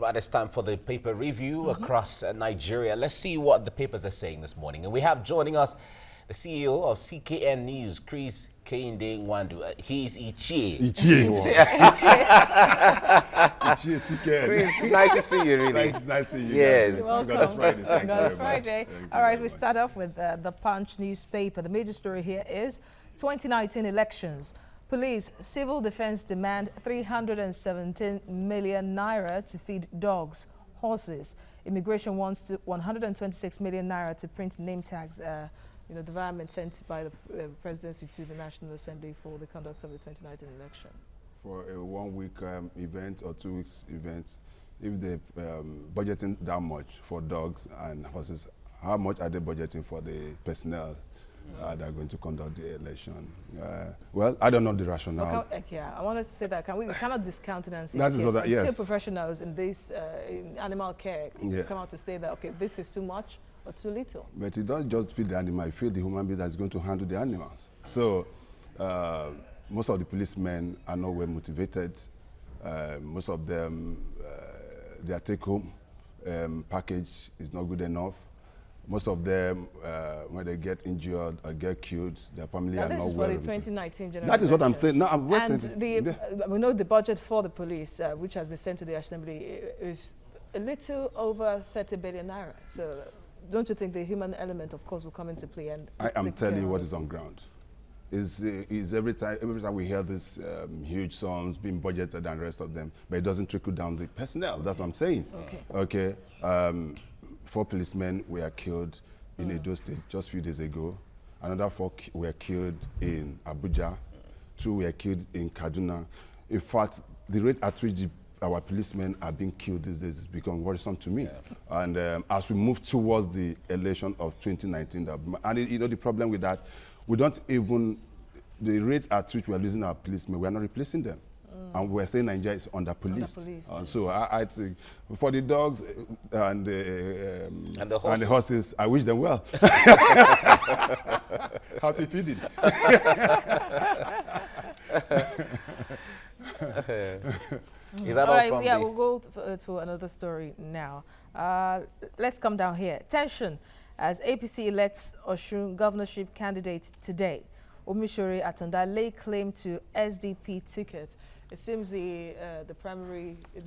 Right, it's time for the paper review across Nigeria. Let's see what the papers are saying this morning. And we have joining us the CEO of CKN News, Chris Kehinde Nwandu. He's Ichie. Ichie CKN. Chris, nice to see you, really. It's nice to see you. Yes. Guys. Welcome. God is Friday. Thank you God very is Friday. much. All right, we start off with the Punch newspaper. The major story here is 2019 elections. Police, civil defense demand 317 million naira to feed dogs, horses. Immigration wants 126 million naira to print name tags. The environment sent by the presidency to the National Assembly for the conduct of the 2019 election. For a 1 week event or 2 weeks event, if they're budgeting that much for dogs and horses, how much are they budgeting for the personnel that are going to conduct the election? Well, I don't know the rationale. I wanted to say that we cannot discount it and say that is what yes. Professionals in this in animal care come out to say that this is too much or too little. But you don't just feed the animal; you feed the human being that's going to handle the animals. So most of the policemen are not well motivated. Most of them, their take-home package is not good enough. Most of them, when they get injured or get killed, their family are not well. This is for the 2019 general That is what I'm saying. No, I'm we know the budget for the police, which has been sent to the Assembly, is a little over 30 billion naira. So don't you think the human element, of course, will come into play? And I am telling you what is on ground. Is every time we hear this huge sums being budgeted and the rest of them, but it doesn't trickle down the personnel. That's what I'm saying. Okay. 4 policemen were killed in Edo State just a few days ago. Another 4 were killed in Abuja. 2 were killed in Kaduna. In fact, the rate at which our policemen are being killed these days is becoming worrisome to me. Yeah. And as we move towards the election of 2019, the problem with that, we don't even, the rate at which we are losing our policemen, we are not replacing them. And we're saying Nigeria is under-policed. So I think for the dogs and the horses, I wish them well. Happy feeding. Is that all from we'll go to another story now. Let's come down here. Tension as APC elects Osun governorship candidate today. Omishore Atanda lay claim to SDP ticket. It seems the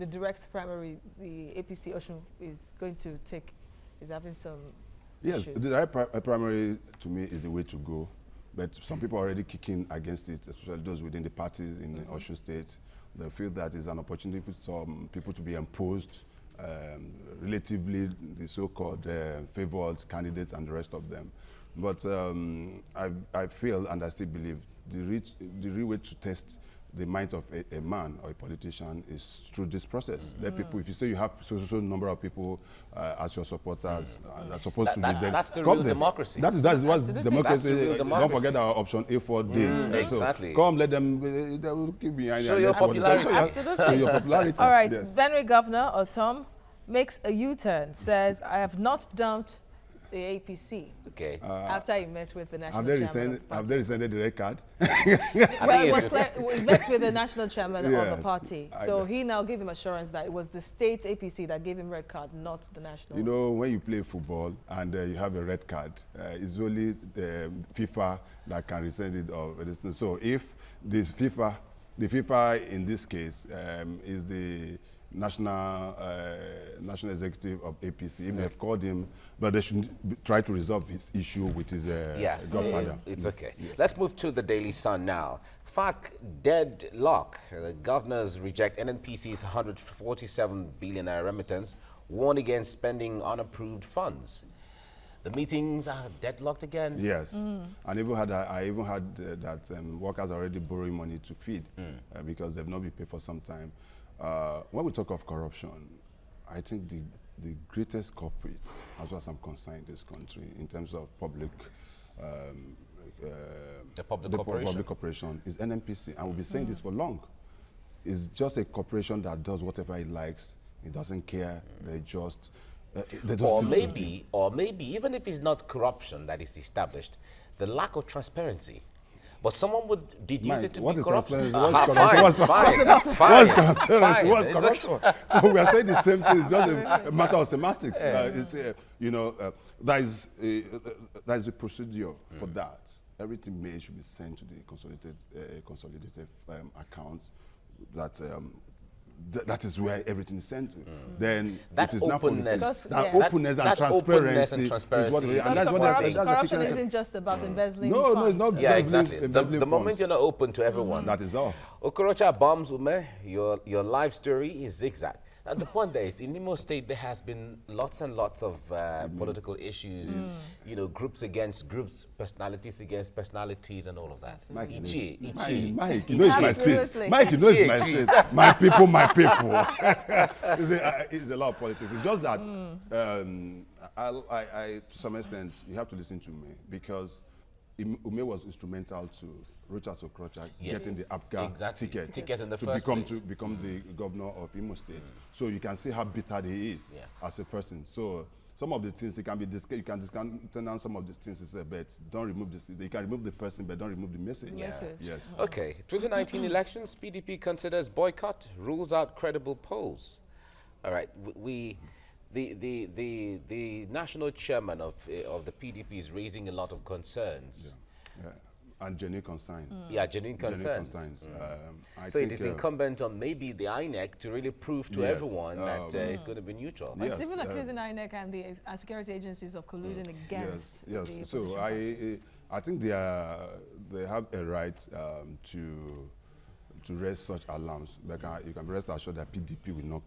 direct primary, the APC Osun is going to take, is having some issues. The direct primary to me is the way to go, but some people are already kicking against it, especially those within the parties in Osun State. They feel that it's an opportunity for some people to be imposed, relatively the so-called favored candidates and the rest of them. But I feel and I still believe the real way to test the mind of a man or a politician is through this process. Let people, if you say you have so number of people as your supporters, are supposed to be there. That's the real democracy. That's what democracy. Don't forget our option A4 days. Exactly. So come, let them. They will keep behind. Show your popularity. Absolutely. Show your popularity. All right. Yes. Benue Governor Otom makes a U-turn. Says, "I have not dumped the APC." Okay. After he met with the national chairman. Have they rescinded the red card? Well, it was clear, we met with the national chairman of the party. So he now gave him assurance that it was the state APC that gave him red card, not the national. You know, when you play football and you have a red card, it's only the FIFA that can rescind it. So if the FIFA in this case is the national executive of APC. If they've called him, but they should try to resolve his issue with his godfather. It's okay. Let's move to the Daily Sun now. FARC deadlock. The governors reject NNPC's 147 billion naira remittance, warn against spending unapproved funds. The meetings are deadlocked again? Yes. And I even had that workers are already borrowing money to feed because they've not been paid for some time. When we talk of corruption, I think the greatest culprit, as far as I'm concerned, in this country, in terms of public corporation, is NNPC. And we'll be saying this for long. It's just a corporation that does whatever it likes. It doesn't care. They just... or maybe, even if it's not corruption that is established, the lack of transparency. But someone would deduce Mike, it to what be is corruption. transparency? What's Fine, corruption? fine, What's transparency? What's It's corruption? So we are saying the same thing. It's just a matter of semantics. There is a procedure for that. Everything made should be sent to the consolidated accounts. That is where everything is sent to. Then That it is not for openness, that openness and that openness and transparency is what we, and Because that's what corruption isn't just about embezzling No, funds. it's not. Yeah, exactly. Embezzling The moment funds. you're not open to everyone. That is all. Okorocha Bombs Ume, your life story is zigzag. And the point there is, in Imo State, there has been lots and lots of political issues, groups against groups, personalities against personalities, and all of that. Mike, Ichi. Mike, you know it's my state. Absolutely. Mike, you know it's my state. My people, my people. It's a lot of politics. It's just that, to some extent, you have to listen to me because Ume was instrumental to Rochas Okrocha getting the APGA ticket in the to first place. become the governor of Imo State. So you can see how bitter he is as a person. So some of the things you can discount some of the things he said, but don't remove this. You can remove the person, but don't remove the message. Yes. Okay, 2019 elections, PDP considers boycott, rules out credible polls. All right, the national chairman of the PDP is raising a lot of concerns. Yeah. And genuine concerns. Yeah, genuine concerns. So it is incumbent on maybe the INEC to really prove to everyone that it's going to be neutral. It's even accusing INEC and the security agencies of colluding against the opposition So I think they have a right to raise such alarms. You can rest assured that PDP will not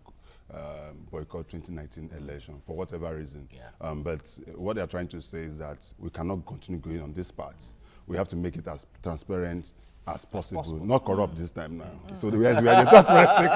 boycott 2019 election for whatever reason. But what they are trying to say is that we cannot continue going on this path. We have to make it as transparent as possible. Not corrupt this time now. So we are the transparency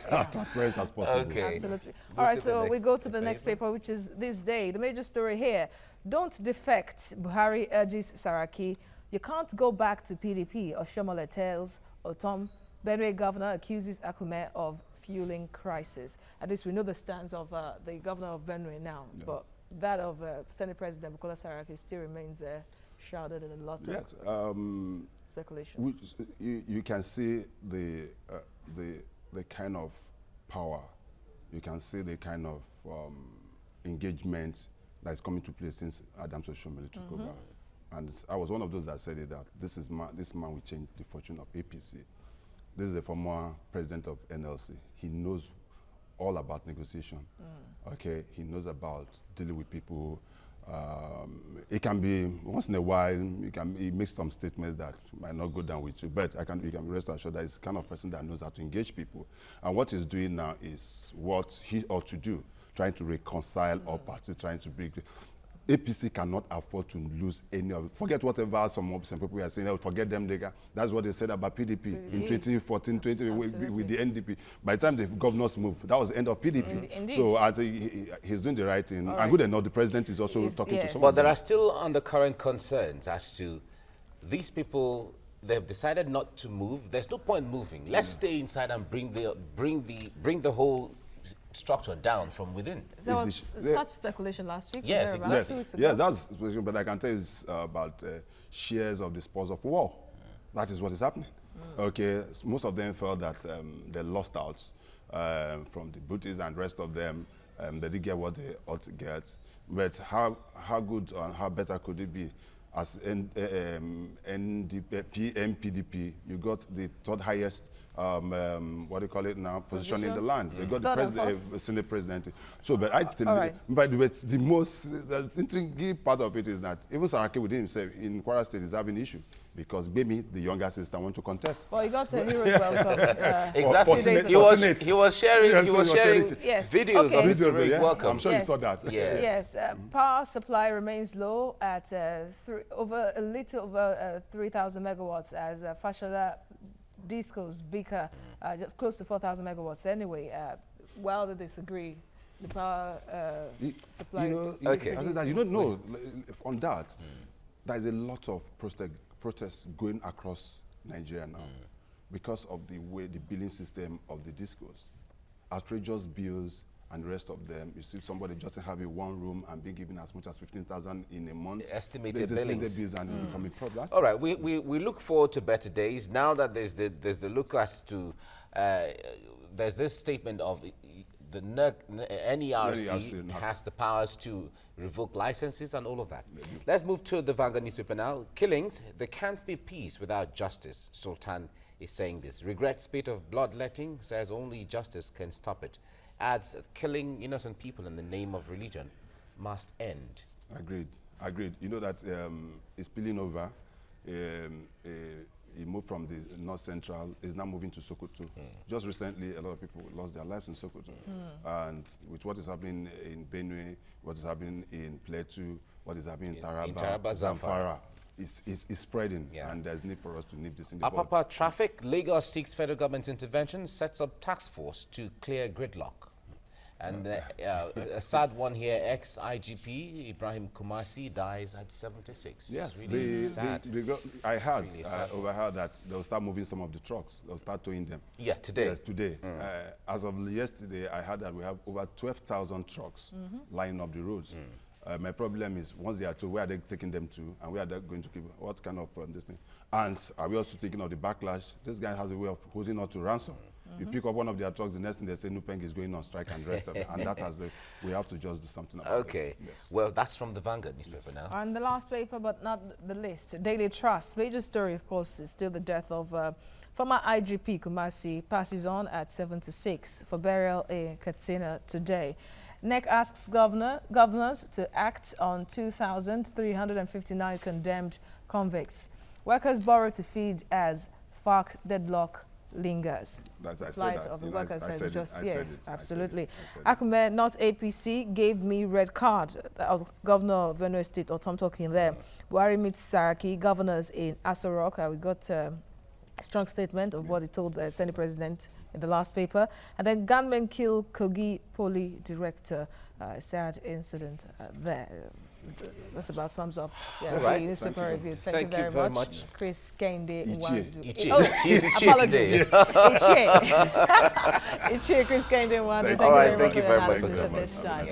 as transparent as possible. Okay. Absolutely. All right, so we go to the next paper, which is this day. The major story here, don't defect, Buhari urges Saraki. You can't go back to PDP, Oshomole tells Otom. Benue governor accuses Akume of fueling crisis. At least we know the stance of the governor of Benue now, but that of Senate President Bukola Saraki still remains shrouded in a lot of speculation. You can see the kind of power, you can see the kind of engagement that is coming to play since Adams Oshomole took over. And I was one of those that said it, that this man will change the fortune of APC. This is the former president of NLC. He knows all about negotiation. Okay, he knows about dealing with people. It can be once in a while. He makes some statements that might not go down with you, but you can rest assured that he's the kind of person that knows how to engage people. And what he's doing now is what he ought to do, trying to reconcile all parties, trying to bring. APC cannot afford to lose any of it. Forget whatever some people are saying. Forget them. That's what they said about PDP in 2014, with the NDP. By the time the governors moved, that was the end of PDP. Indeed. So I think he's doing the right thing. And good enough, the president is also talking to someone. But there are still undercurrent concerns as to these people. They've decided not to move. There's no point moving. Let's stay inside and bring the whole structure down from within. There was such speculation last week. Yes, exactly. 2 weeks ago. Yes, that's speculation, but I can tell you about shares of the spoils of war. That is what is happening. Okay, so most of them felt that they lost out from the booties and rest of them. They didn't get what they ought to get. But how good and how better could it be? As PDP, you got the third highest what do you call it now? Position in the land. They got the Senate president. So, but I think, but the most intriguing part of it is that even Saraki within himself in Kwara State is having an issue because Bemi, the younger sister, want to contest. Well, he got a hero's welcome. Exactly. He was sharing videos of his welcome. I'm sure you saw that. Yes. Power supply remains low at a little over 3,000 megawatts as Fashola Disco's Beaker, just close to 4,000 megawatts anyway. While they disagree, the power supply. You don't know on that. There is a lot of protests going across Nigeria now because of the way the billing system of the Discos, outrageous bills, and the rest of them. You see somebody just having one room and being given as much as 15,000 in a month. Estimated billings. And it's becoming a problem. All right, we look forward to better days. Now that there's the look as to, there's this statement of the NERC has the powers to revoke licenses and all of that. Let's move to the Vanguard newspaper now. Killings, there can't be peace without justice. Sultan is saying this. Regrets spate of bloodletting, says only justice can stop it. Adds killing innocent people in the name of religion must end. Agreed. You know that it's spilling over. He moved from the North Central, is now moving to Sokoto. Just recently, a lot of people lost their lives in Sokoto. And with what is happening in Benue, what is happening in Plateau, what is happening in Taraba, Zamfara, it's spreading, and there's need for us to nip this in the bud. Apapa traffic, Lagos seeks federal government intervention, sets up task force to clear gridlock. And a sad one here, ex-IGP Ibrahim Kumasi dies at 76. Yes, really sad. I heard, overheard that they'll start moving some of the trucks. They'll start towing them. Yeah, today. Yes, today. As of yesterday, I heard that we have over 12,000 trucks lining up the roads. My problem is, once they are towed, where are they taking them to, and where are they going to keep, what kind of this thing? And are we also taking of the backlash? This guy has a way of holding on to ransom. You pick up one of their trucks, the next thing they say, Nupeng is going on strike and rest of it. And that has we have to just do something about this. Yes. Well, that's from the Vanguard newspaper now. And the last paper, but not the least, Daily Trust. Major story, of course, is still the death of former IGP Kumasi. Passes on at 76 for burial in Katsina today. NEC asks governors to act on 2,359 condemned convicts. Workers borrow to feed as FARC deadlock lingers. Plight of the workers. Yes, absolutely. Akume, not APC, gave me red card. That was Governor of Benue State, or Tom talking there. Buhari meets Saraki, governors in Aso Rock. We got a strong statement of what he told Senate President in the last paper. And then gunmen kill Kogi Poly director. Sad incident there. That's about sums up the newspaper review. Thank you very much. Chris Kende. He's Ichie today. Ichie. Chris Kende. Thank you very much for the analysis at this time.